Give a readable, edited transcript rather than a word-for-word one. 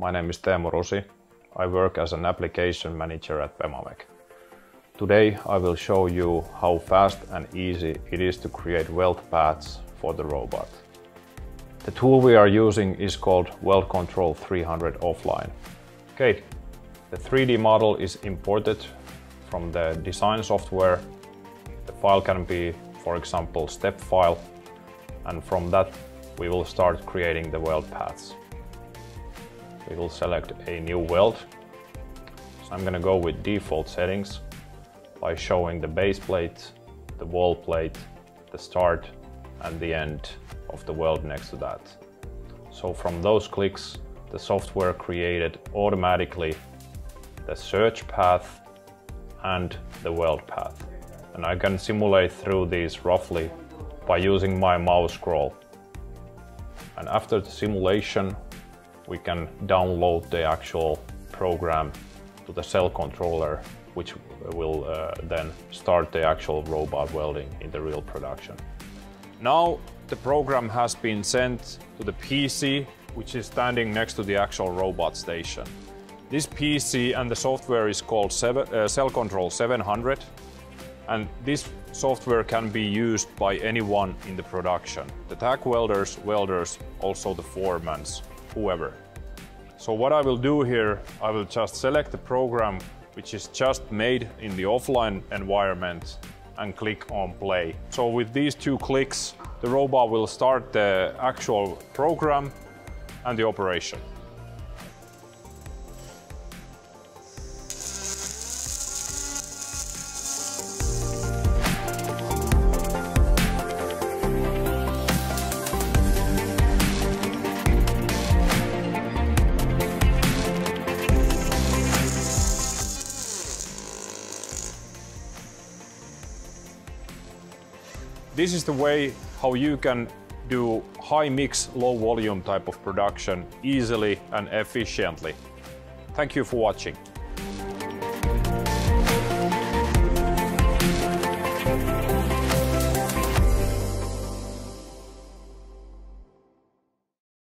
My name is Teemu Rusi. I work as an application manager at PEMA. Today I will show you how fast and easy it is to create weld paths for the robot. The tool we are using is called WeldControl 300 offline. Okay, the 3D model is imported from the design software. The file can be, for example, step file, and from that we will start creating the weld paths. We will select a new weld. So I'm going to go with default settings by showing the base plate, the wall plate, the start and the end of the weld next to that. So from those clicks, the software created automatically the search path and the weld path. And I can simulate through these roughly by using my mouse scroll. And after the simulation, we can download the actual program to the cell controller, which will then start the actual robot welding in the real production. Now the program has been sent to the PC, which is standing next to the actual robot station. This PC and the software is called Cell Control 700, and this software can be used by anyone in the production. The tack welders, also the foremans, whoever. So what I will do here, I will just select the program which is just made in the offline environment and click on play. So with these two clicks, the robot will start the actual program and the operation. This is the way how you can do high mix, low volume type of production easily and efficiently. Thank you for watching.